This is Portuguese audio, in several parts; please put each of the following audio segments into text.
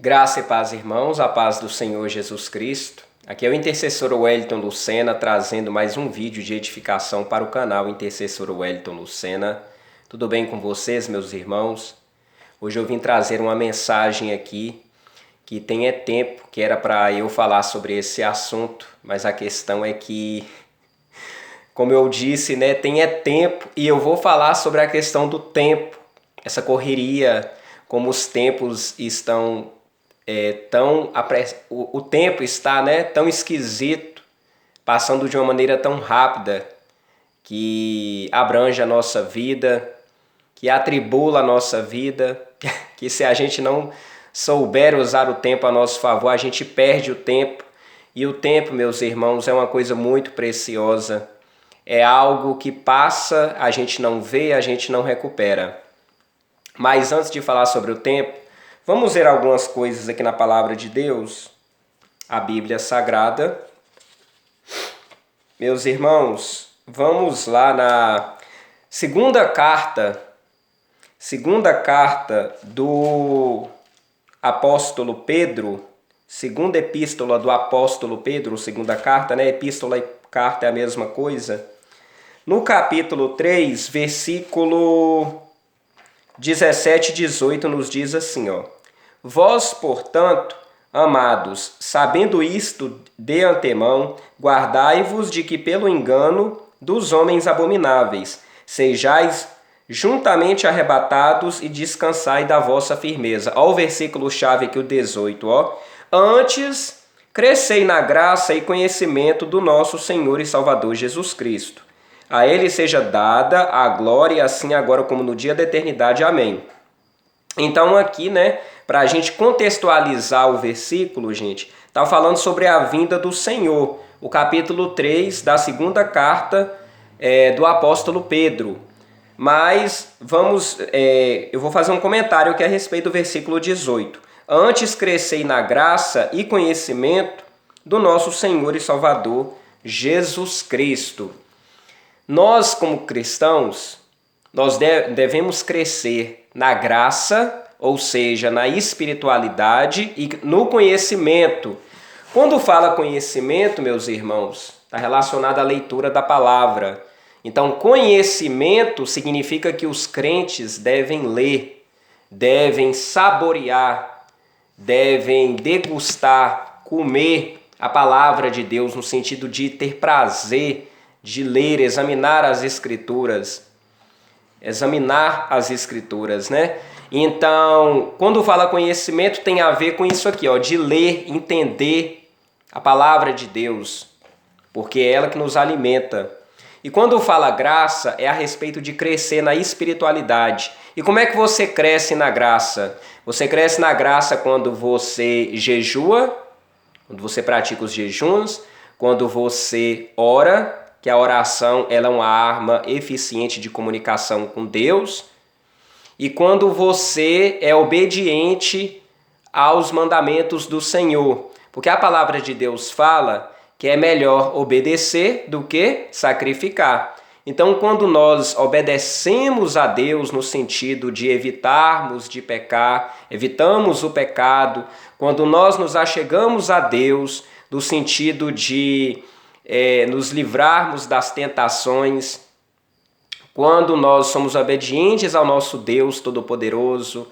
Graça e paz, irmãos, a paz do Senhor Jesus Cristo. Aqui é o intercessor Wellington Lucena, trazendo mais um vídeo de edificação para o canal Intercessor Wellington Lucena. Tudo bem com vocês, meus irmãos? Hoje eu vim trazer uma mensagem aqui que tem tempo, que era para eu falar sobre esse assunto, mas a questão é que, como eu disse, tem tempo, e eu vou falar sobre a questão do tempo, essa correria, como os tempos estão o tempo está tão esquisito, passando de uma maneira tão rápida, que abrange a nossa vida, que atribula a nossa vida, que se a gente não souber usar o tempo a nosso favor, a gente perde o tempo. E o tempo, meus irmãos, é uma coisa muito preciosa. É algo que passa, a gente não vê, a gente não recupera. Mas antes de falar sobre o tempo, vamos ver algumas coisas aqui na Palavra de Deus, a Bíblia Sagrada. Meus irmãos, vamos lá na segunda carta do apóstolo Pedro, segunda epístola do apóstolo Pedro, segunda carta, Epístola e carta é a mesma coisa. No capítulo 3, versículo 17 e 18 nos diz assim, ó: Vós, portanto, amados, sabendo isto de antemão, guardai-vos de que pelo engano dos homens abomináveis sejais juntamente arrebatados e descansai da vossa firmeza. Ó o versículo-chave aqui, o 18, ó. Antes, crescei na graça e conhecimento do nosso Senhor e Salvador Jesus Cristo. A Ele seja dada a glória, assim agora como no dia da eternidade. Amém. Então aqui, para a gente contextualizar o versículo, gente, está falando sobre a vinda do Senhor. O capítulo 3 da segunda carta do apóstolo Pedro. Mas eu vou fazer um comentário aqui a respeito do versículo 18. Antes crescei na graça e conhecimento do nosso Senhor e Salvador Jesus Cristo. Nós, como cristãos, nós devemos crescer na graça, ou seja, na espiritualidade e no conhecimento. Quando fala conhecimento, meus irmãos, está relacionado à leitura da palavra. Então, conhecimento significa que os crentes devem ler, devem saborear, devem degustar, comer a palavra de Deus no sentido de ter prazer, de ler, examinar as Escrituras. Então, quando fala conhecimento, tem a ver com isso aqui, ó, de ler, entender a palavra de Deus, porque é ela que nos alimenta. E quando fala graça, é a respeito de crescer na espiritualidade. E como é que você cresce na graça? Você cresce na graça quando você jejua, quando você pratica os jejuns, quando você ora, que a oração ela é uma arma eficiente de comunicação com Deus, e quando você é obediente aos mandamentos do Senhor. Porque a palavra de Deus fala que é melhor obedecer do que sacrificar. Então, quando nós obedecemos a Deus no sentido de evitarmos de pecar, evitamos o pecado, quando nós nos achegamos a Deus no sentido de nos livrarmos das tentações, quando nós somos obedientes ao nosso Deus Todo-Poderoso,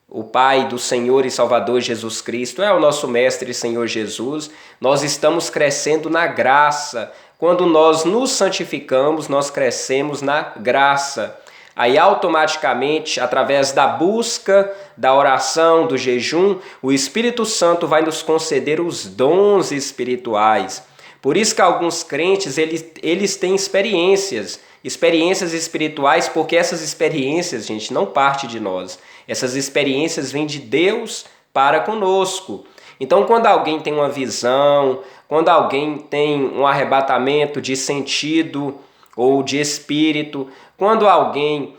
o Pai do Senhor e Salvador Jesus Cristo, é o nosso Mestre e Senhor Jesus, nós estamos crescendo na graça. Quando nós nos santificamos, nós crescemos na graça. Aí automaticamente, através da busca, da oração, do jejum, o Espírito Santo vai nos conceder os dons espirituais. Por isso que alguns crentes, eles têm experiências espirituais, porque essas experiências, gente, não partem de nós. Essas experiências vêm de Deus para conosco. Então, quando alguém tem uma visão, quando alguém tem um arrebatamento de sentido ou de espírito, quando alguém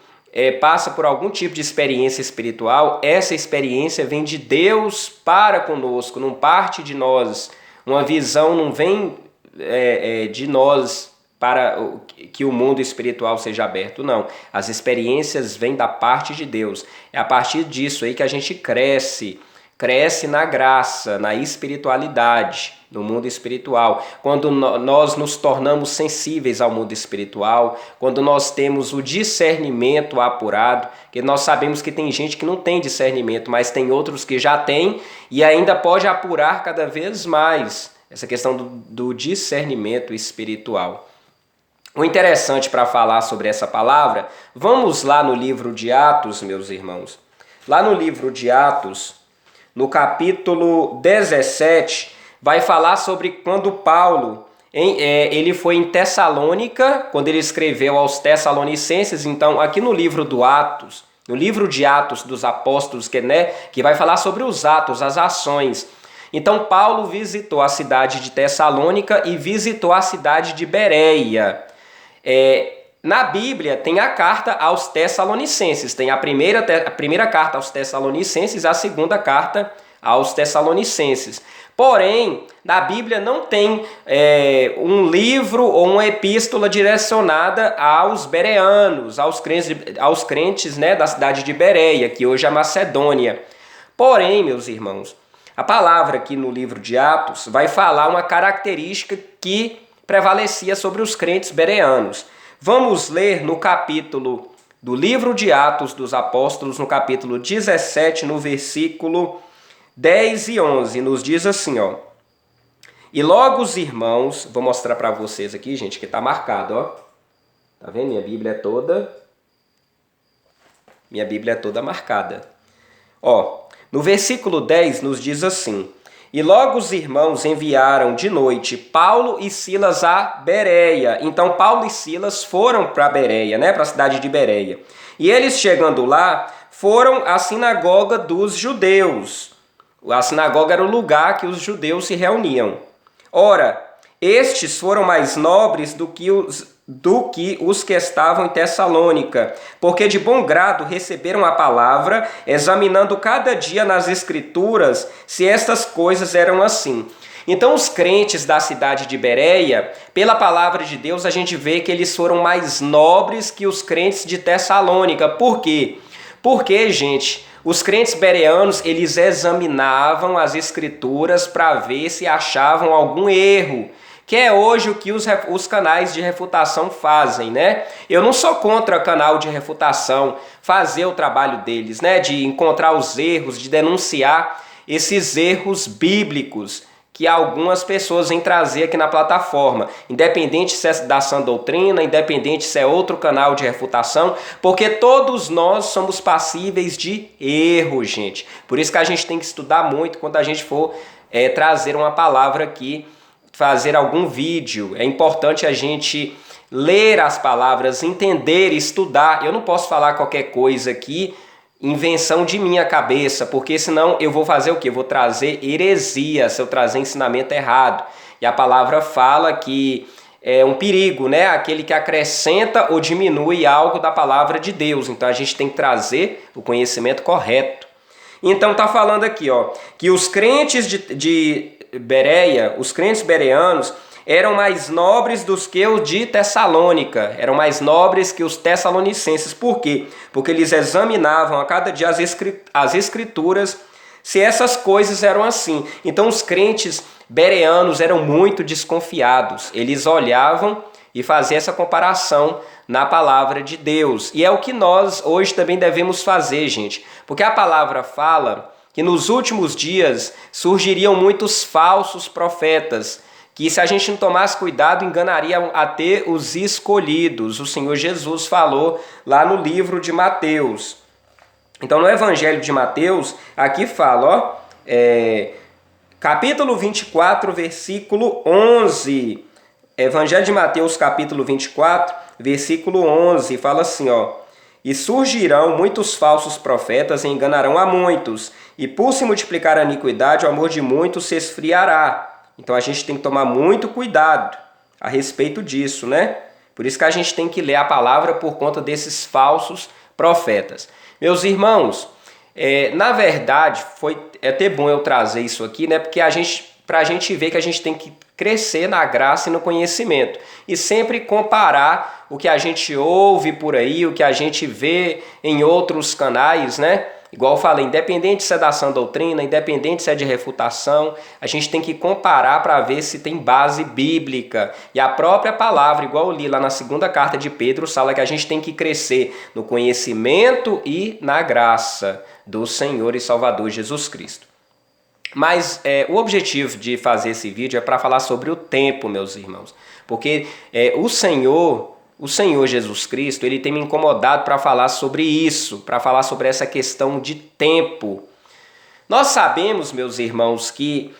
passa por algum tipo de experiência espiritual, essa experiência vem de Deus para conosco, não parte de nós. Uma visão não vem de nós para que o mundo espiritual seja aberto, não. As experiências vêm da parte de Deus. É a partir disso aí que a gente cresce cresce na graça, na espiritualidade, no mundo espiritual. Quando nós nos tornamos sensíveis ao mundo espiritual, quando nós temos o discernimento apurado, que nós sabemos que tem gente que não tem discernimento, mas tem outros que já têm e ainda pode apurar cada vez mais essa questão do discernimento espiritual. O interessante para falar sobre essa palavra, vamos lá no livro de Atos, meus irmãos. Lá no livro de Atos, no capítulo 17, vai falar sobre quando Paulo, ele foi em Tessalônica, quando ele escreveu aos Tessalonicenses. Então, aqui no livro do Atos, no livro de Atos dos Apóstolos, que vai falar sobre os atos, as ações. Então, Paulo visitou a cidade de Tessalônica e visitou a cidade de Bereia. Na Bíblia tem a carta aos Tessalonicenses, tem a primeira carta aos Tessalonicenses e a segunda carta aos Tessalonicenses. Porém, na Bíblia não tem um livro ou uma epístola direcionada aos bereanos, aos crentes, né, da cidade de Bereia, que hoje é a Macedônia. Porém, meus irmãos, a palavra aqui no livro de Atos vai falar uma característica que prevalecia sobre os crentes bereanos. Vamos ler no capítulo do livro de Atos dos Apóstolos, no capítulo 17, no versículo 10 e 11, nos diz assim, ó. E logo os irmãos, vou mostrar para vocês aqui, gente, que tá marcado, ó. Tá vendo? Minha Bíblia é toda marcada. Ó, no versículo 10 nos diz assim: E logo os irmãos enviaram de noite Paulo e Silas a Bereia. Então Paulo e Silas foram para Bereia, né, para a cidade de Bereia. E eles, chegando lá, foram à sinagoga dos judeus. A sinagoga era o lugar que os judeus se reuniam. Ora, estes foram mais nobres do que os que estavam em Tessalônica, porque de bom grado receberam a palavra, examinando cada dia nas Escrituras se estas coisas eram assim. Então os crentes da cidade de Bereia, pela palavra de Deus, a gente vê que eles foram mais nobres que os crentes de Tessalônica. Por quê? Porque, gente, os crentes bereanos, eles examinavam as Escrituras para ver se achavam algum erro, que é hoje o que os canais de refutação fazem, né? Eu não sou contra canal de refutação fazer o trabalho deles, né? De encontrar os erros, de denunciar esses erros bíblicos que algumas pessoas vêm trazer aqui na plataforma, independente se é da sã doutrina, independente se é outro canal de refutação, porque todos nós somos passíveis de erro, gente. Por isso que a gente tem que estudar muito quando a gente for trazer uma palavra aqui, fazer algum vídeo. É importante a gente ler as palavras, entender, estudar. Eu não posso falar qualquer coisa aqui, invenção de minha cabeça, porque senão eu vou fazer o quê? Eu vou trazer heresia, se eu trazer ensinamento errado. E a palavra fala que é um perigo, né? Aquele que acrescenta ou diminui algo da palavra de Deus. Então a gente tem que trazer o conhecimento correto. Então tá falando aqui, ó, que os crentes de Bereia, os crentes bereanos, eram mais nobres do que os de Tessalônica, eram mais nobres que os tessalonicenses. Por quê? Porque eles examinavam a cada dia as Escrituras se essas coisas eram assim. Então os crentes bereanos eram muito desconfiados, eles olhavam e faziam essa comparação na palavra de Deus. E é o que nós hoje também devemos fazer, gente, porque a palavra fala que nos últimos dias surgiriam muitos falsos profetas, que se a gente não tomasse cuidado, enganariam até os escolhidos. O Senhor Jesus falou lá no livro de Mateus. Então no Evangelho de Mateus, aqui fala, ó, capítulo 24, versículo 11. Evangelho de Mateus, capítulo 24, versículo 11, fala assim, ó: E surgirão muitos falsos profetas e enganarão a muitos, e por se multiplicar a iniquidade, o amor de muitos se esfriará. Então a gente tem que tomar muito cuidado a respeito disso, né? Por isso que a gente tem que ler a palavra por conta desses falsos profetas. Meus irmãos, na verdade, é até bom eu trazer isso aqui, né? Porque pra gente ver que a gente tem que crescer na graça e no conhecimento. E sempre comparar o que a gente ouve por aí, o que a gente vê em outros canais, né? Igual eu falei, independente se é da sã doutrina, independente se é de refutação, a gente tem que comparar para ver se tem base bíblica. E a própria palavra, igual eu li lá na segunda carta de Pedro, fala que a gente tem que crescer no conhecimento e na graça do Senhor e Salvador Jesus Cristo. Mas o objetivo de fazer esse vídeo é para falar sobre o tempo, meus irmãos. Porque o Senhor Jesus Cristo, ele tem me incomodado para falar sobre isso, para falar sobre essa questão de tempo. Nós sabemos, meus irmãos, que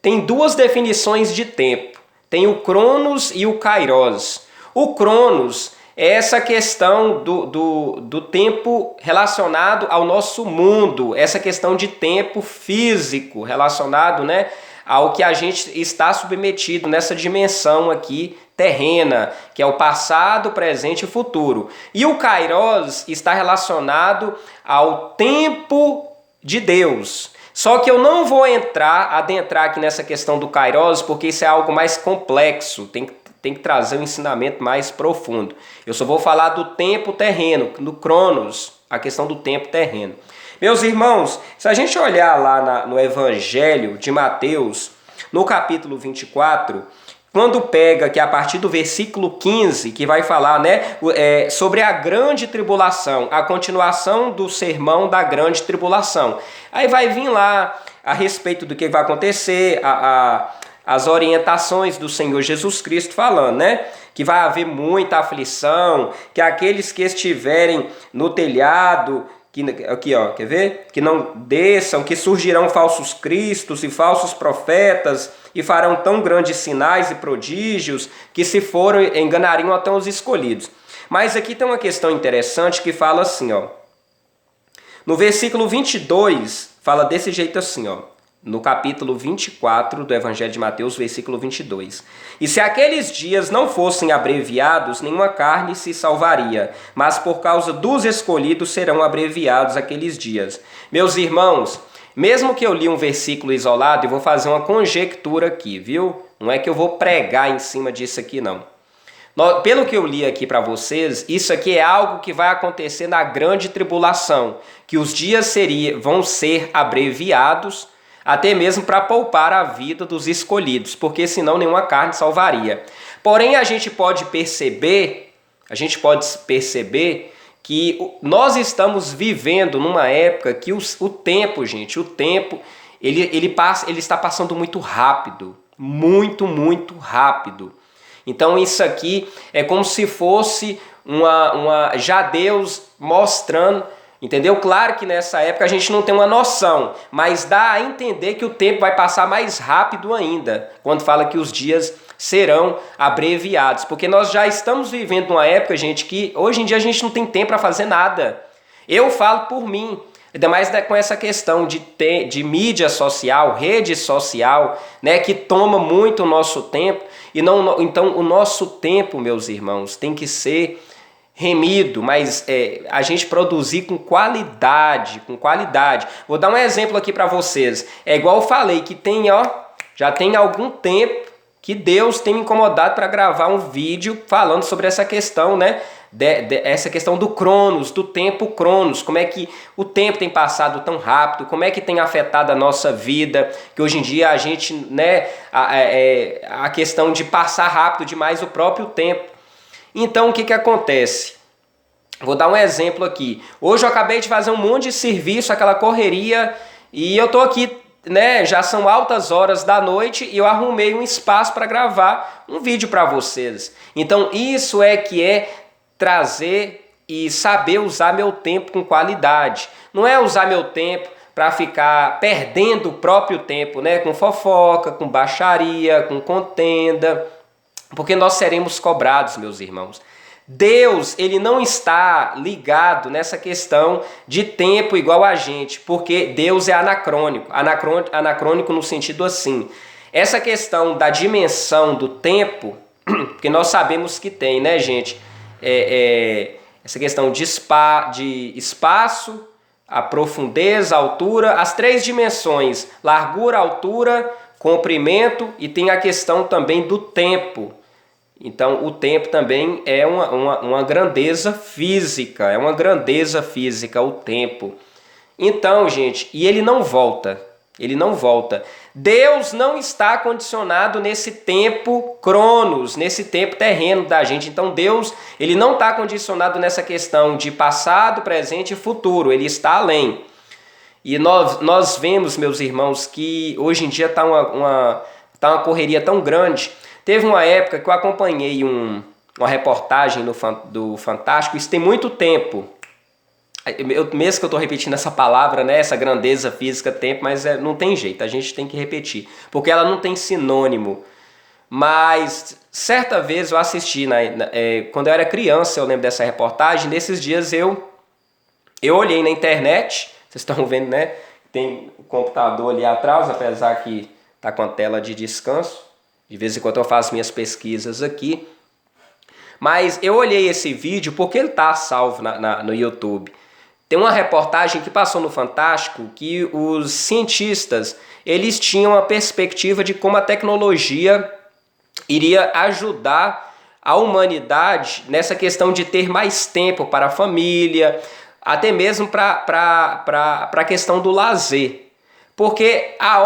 tem duas definições de tempo. Tem o Cronos e o Kairos. O Cronos é essa questão do tempo relacionado ao nosso mundo, essa questão de tempo físico relacionado, né, ao que a gente está submetido nessa dimensão aqui terrena, que é o passado, presente e futuro. E o Kairos está relacionado ao tempo de Deus. Só que eu não vou adentrar aqui nessa questão do Kairos, porque isso é algo mais complexo, tem que trazer um ensinamento mais profundo. Eu só vou falar do tempo terreno, do Cronos, a questão do tempo terreno. Meus irmãos, se a gente olhar lá no Evangelho de Mateus, no capítulo 24, quando pega que a partir do versículo 15, que vai falar, né, sobre a grande tribulação, a continuação do sermão da grande tribulação. Aí vai vir lá a respeito do que vai acontecer, as orientações do Senhor Jesus Cristo falando, né? Que vai haver muita aflição, que aqueles que estiverem no telhado, aqui ó, quer ver? Que não desçam, que surgirão falsos cristos e falsos profetas e farão tão grandes sinais e prodígios que se foram enganariam até os escolhidos. Mas aqui tem uma questão interessante que fala assim, ó. No versículo 22, fala desse jeito assim, ó. No capítulo 24 do Evangelho de Mateus, versículo 22. E se aqueles dias não fossem abreviados, nenhuma carne se salvaria, mas por causa dos escolhidos serão abreviados aqueles dias. Meus irmãos, mesmo que eu li um versículo isolado, eu vou fazer uma conjectura aqui, viu? Não é que eu vou pregar em cima disso aqui, não. Pelo que eu li aqui para vocês, isso aqui é algo que vai acontecer na grande tribulação, que os dias vão ser abreviados, até mesmo para poupar a vida dos escolhidos, porque senão nenhuma carne salvaria. Porém, a gente pode perceber que nós estamos vivendo numa época que o tempo, ele está passando muito rápido, muito rápido. Então isso aqui é como se fosse já Deus mostrando. Entendeu? Claro que nessa época a gente não tem uma noção, mas dá a entender que o tempo vai passar mais rápido ainda, quando fala que os dias serão abreviados, porque nós já estamos vivendo uma época, gente, que hoje em dia a gente não tem tempo para fazer nada. Eu falo por mim, ainda mais com essa questão de mídia social, rede social, né, que toma muito o nosso tempo, então o nosso tempo, meus irmãos, tem que ser remido, mas a gente produzir com qualidade. Vou dar um exemplo aqui para vocês. É igual eu falei, que já tem algum tempo que Deus tem me incomodado para gravar um vídeo falando sobre essa questão, né? Essa questão do Cronos, do tempo Cronos, como é que o tempo tem passado tão rápido, como é que tem afetado a nossa vida, que hoje em dia a gente, né, a questão de passar rápido demais o próprio tempo. Então, o que acontece? Vou dar um exemplo aqui. Hoje eu acabei de fazer um monte de serviço, aquela correria, e eu tô aqui, né? Já são altas horas da noite e eu arrumei um espaço para gravar um vídeo para vocês. Então, isso que é trazer e saber usar meu tempo com qualidade. Não é usar meu tempo para ficar perdendo o próprio tempo, né? Com fofoca, com baixaria, com contenda. Porque nós seremos cobrados, meus irmãos. Deus, ele não está ligado nessa questão de tempo igual a gente, porque Deus é anacrônico. Anacrônico no sentido assim. Essa questão da dimensão do tempo, porque nós sabemos que tem, né, gente? Essa questão de espaço, a profundeza, a altura, as três dimensões, largura, altura, comprimento, e tem a questão também do tempo. Então, o tempo também é uma grandeza física, o tempo. Então, gente, e ele não volta, ele não volta. Deus não está condicionado nesse tempo cronos, nesse tempo terreno da gente. Então, Deus, ele não está condicionado nessa questão de passado, presente e futuro, ele está além. E nós vemos, meus irmãos, que hoje em dia está uma correria tão grande. Teve uma época que eu acompanhei uma reportagem do Fantástico, isso tem muito tempo. Mesmo que eu estou repetindo essa palavra, né, essa grandeza física, tempo, mas não tem jeito, a gente tem que repetir, porque ela não tem sinônimo. Mas certa vez eu assisti, quando eu era criança, eu lembro dessa reportagem, nesses dias eu olhei na internet, vocês estão vendo, né, tem o computador ali atrás, apesar que está com a tela de descanso, de vez em quando eu faço minhas pesquisas aqui, mas eu olhei esse vídeo porque ele está salvo no YouTube. Tem uma reportagem que passou no Fantástico que os cientistas, eles tinham a perspectiva de como a tecnologia iria ajudar a humanidade nessa questão de ter mais tempo para a família, até mesmo para a questão do lazer. Porque a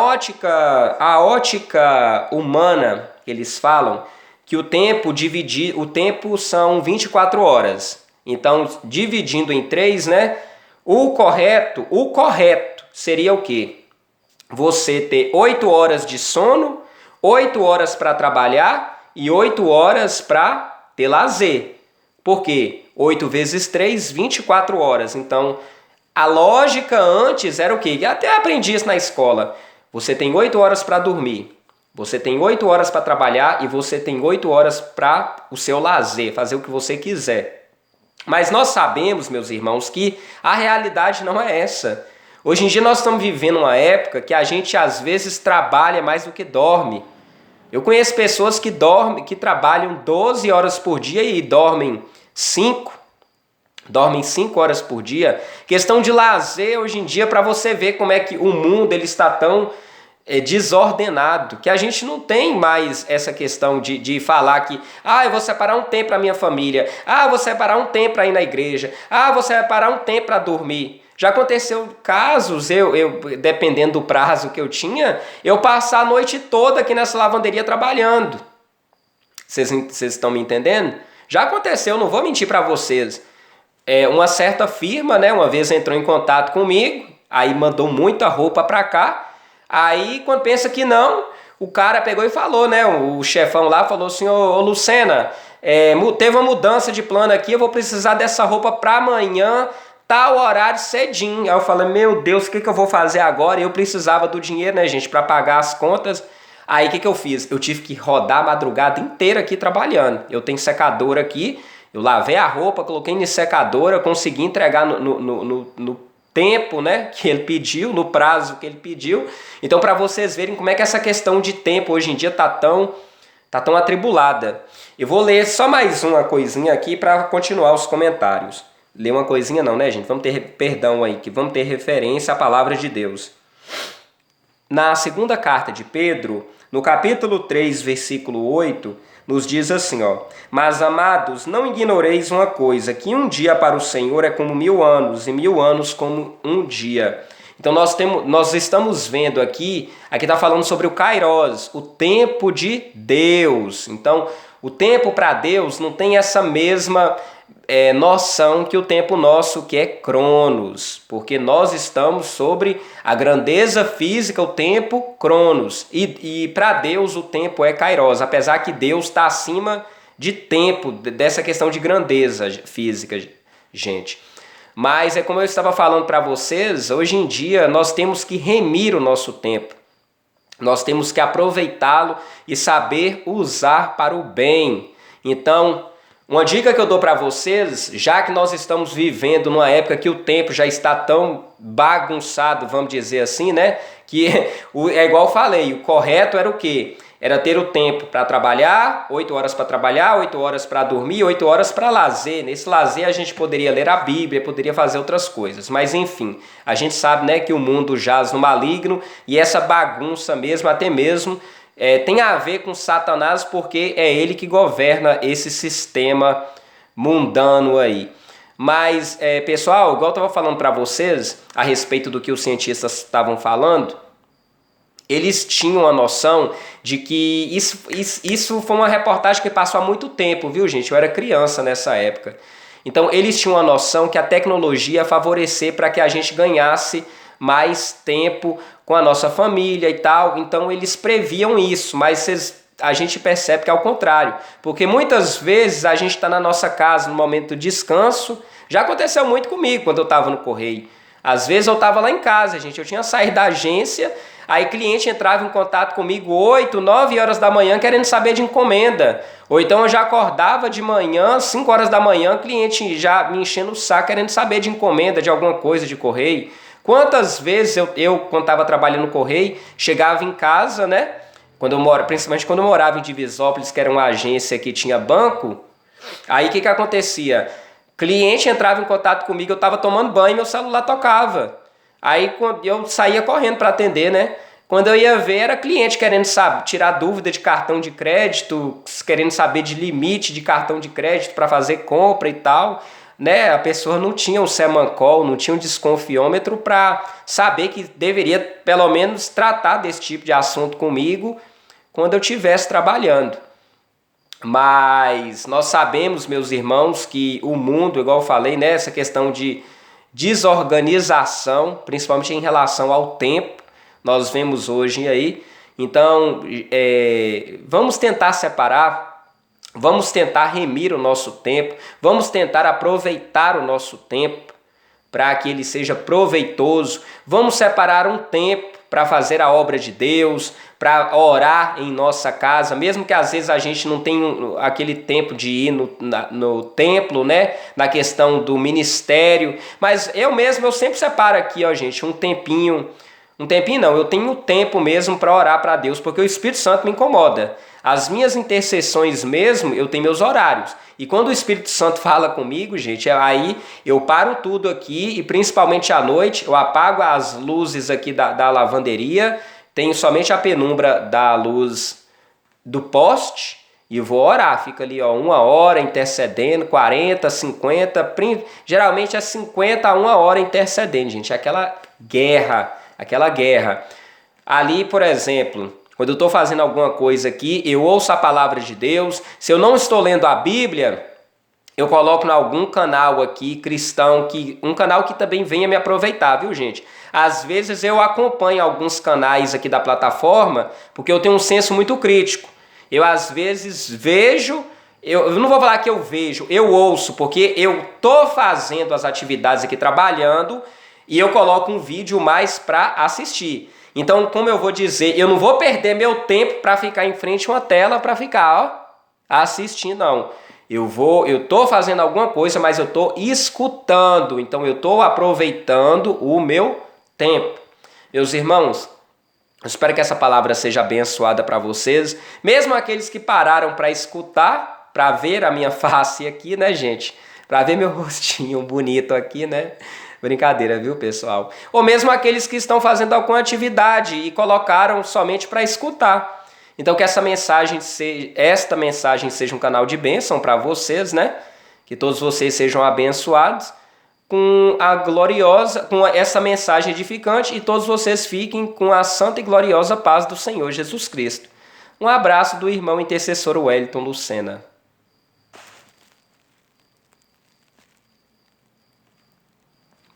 ótica humana, eles falam que o tempo são 24 horas. Então, dividindo em 3, né? O correto seria o quê? Você ter 8 horas de sono, 8 horas para trabalhar e 8 horas para ter lazer. Por quê? 8 vezes 3, 24 horas. Então, a lógica antes era o quê? Eu até aprendi isso na escola. Você tem 8 horas para dormir, você tem 8 horas para trabalhar e você tem 8 horas para o seu lazer, fazer o que você quiser. Mas nós sabemos, meus irmãos, que a realidade não é essa. Hoje em dia nós estamos vivendo uma época que a gente às vezes trabalha mais do que dorme. Eu conheço pessoas que trabalham 12 horas por dia e dormem 5 horas por dia. Questão de lazer hoje em dia, para você ver como é que o mundo ele está tão desordenado, que a gente não tem mais essa questão de falar que eu vou separar um tempo para minha família, eu vou separar um tempo para ir na igreja, vou separar um tempo para dormir. Já aconteceu casos, eu dependendo do prazo que eu tinha, eu passar a noite toda aqui nessa lavanderia trabalhando. Vocês estão me entendendo? Já aconteceu, não vou mentir para vocês. Uma certa firma, né, uma vez entrou em contato comigo, aí mandou muita roupa para cá. Aí, quando pensa que não, o cara pegou e falou, né? O chefão lá falou assim, ô Lucena, teve uma mudança de plano aqui, eu vou precisar dessa roupa para amanhã, tal horário, cedinho. Aí eu falei, meu Deus, o que eu vou fazer agora? Eu precisava do dinheiro, né, gente, para pagar as contas. Aí, o que eu fiz? Eu tive que rodar a madrugada inteira aqui trabalhando. Eu tenho secadora aqui, eu lavei a roupa, coloquei na secadora, consegui entregar no tempo, né, que ele pediu, no prazo que ele pediu. Então, para vocês verem como é que essa questão de tempo hoje em dia tá tão atribulada. Eu vou ler só mais uma coisinha aqui para continuar os comentários. Ler uma coisinha não, né, gente? Vamos ter perdão aí, que vamos ter referência à palavra de Deus. Na segunda carta de Pedro, no capítulo 3, versículo 8, nos diz assim, mas amados, não ignoreis uma coisa, que um dia para o Senhor é como 1000 anos, e 1000 anos como um dia. Então nós estamos vendo aqui está falando sobre o Kairos, o tempo de Deus. Então, o tempo para Deus não tem essa mesma noção que o tempo nosso, que é Cronos, porque nós estamos sobre a grandeza física, o tempo Cronos, e para Deus o tempo é Kairos, apesar que Deus está acima de tempo, dessa questão de grandeza física, gente. Mas é como eu estava falando para vocês, hoje em dia nós temos que remir o nosso tempo, nós temos que aproveitá-lo e saber usar para o bem. Então, uma dica que eu dou para vocês, já que nós estamos vivendo numa época que o tempo já está tão bagunçado, vamos dizer assim, né? Que é igual eu falei, o correto era o quê? Era ter o tempo para trabalhar, 8 horas para trabalhar, 8 horas para dormir, 8 horas para lazer. Nesse lazer a gente poderia ler a Bíblia, poderia fazer outras coisas. Mas enfim, a gente sabe, né, que o mundo jaz no maligno e essa bagunça mesmo, até mesmo tem a ver com Satanás, porque é ele que governa esse sistema mundano aí. Mas, pessoal, igual eu estava falando para vocês a respeito do que os cientistas estavam falando, eles tinham a noção de que isso foi uma reportagem que passou há muito tempo, viu, gente? Eu era criança nessa época. Então, eles tinham a noção que a tecnologia ia favorecer para que a gente ganhasse mais tempo com a nossa família e tal. Então, eles previam isso, mas a gente percebe que é o contrário. Porque muitas vezes a gente está na nossa casa no momento de descanso. Já aconteceu muito comigo quando eu estava no correio. Às vezes eu estava lá em casa, gente. Eu tinha saído da agência, aí cliente entrava em contato comigo 8, 9 horas da manhã querendo saber de encomenda. Ou então eu já acordava de manhã, 5 horas da manhã, cliente já me enchendo o saco querendo saber de encomenda, de alguma coisa de correio. Quantas vezes eu quando estava trabalhando no correio, chegava em casa, né? Principalmente quando eu morava em Divisópolis, que era uma agência que tinha banco, aí o que acontecia? Cliente entrava em contato comigo, eu estava tomando banho e meu celular tocava. Aí eu saía correndo para atender, né? Quando eu ia ver, era cliente querendo tirar dúvida de cartão de crédito, querendo saber de limite de cartão de crédito para fazer compra e tal. Né? A pessoa não tinha um Semancol, não tinha um desconfiômetro para saber que deveria pelo menos tratar desse tipo de assunto comigo quando eu estivesse trabalhando. Mas nós sabemos, meus irmãos, que o mundo, igual eu falei, né, essa questão de desorganização, principalmente em relação ao tempo, nós vemos hoje aí. Então, vamos tentar separar, vamos tentar remir o nosso tempo, vamos tentar aproveitar o nosso tempo para que ele seja proveitoso. Vamos separar um tempo para fazer a obra de Deus, para orar em nossa casa, mesmo que às vezes a gente não tenha aquele tempo de ir no templo, né? Na questão do ministério. Mas eu sempre separo aqui, ó, gente, um tempinho não, eu tenho tempo mesmo para orar para Deus, porque o Espírito Santo me incomoda. As minhas intercessões mesmo, eu tenho meus horários. E quando o Espírito Santo fala comigo, gente, aí eu paro tudo aqui e principalmente à noite eu apago as luzes aqui da lavanderia, tenho somente a penumbra da luz do poste e vou orar. Fica ali, ó, 1 hora intercedendo, 40, 50, geralmente é 50 a 1 hora intercedendo, gente. Aquela guerra. Ali, por exemplo, quando eu estou fazendo alguma coisa aqui, eu ouço a palavra de Deus. Se eu não estou lendo a Bíblia, eu coloco em algum canal aqui cristão, um canal que também venha me aproveitar, viu, gente? Às vezes eu acompanho alguns canais aqui da plataforma, porque eu tenho um senso muito crítico. Eu às vezes vejo, eu não vou falar que eu vejo, eu ouço, porque eu tô fazendo as atividades aqui trabalhando e eu coloco um vídeo mais para assistir. Então, como eu vou dizer, eu não vou perder meu tempo para ficar em frente a uma tela para ficar, ó, assistindo, não. Eu tô fazendo alguma coisa, mas eu tô escutando. Então, eu tô aproveitando o meu tempo. Meus irmãos, eu espero que essa palavra seja abençoada para vocês. Mesmo aqueles que pararam para escutar, para ver a minha face aqui, né, gente? Para ver meu rostinho bonito aqui, né? Brincadeira, viu, pessoal? Ou mesmo aqueles que estão fazendo alguma atividade e colocaram somente para escutar. Então que esta mensagem seja um canal de bênção para vocês, né? Que todos vocês sejam abençoados com essa mensagem edificante e todos vocês fiquem com a santa e gloriosa paz do Senhor Jesus Cristo. Um abraço do irmão intercessor Wellington Lucena.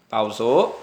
Pausou.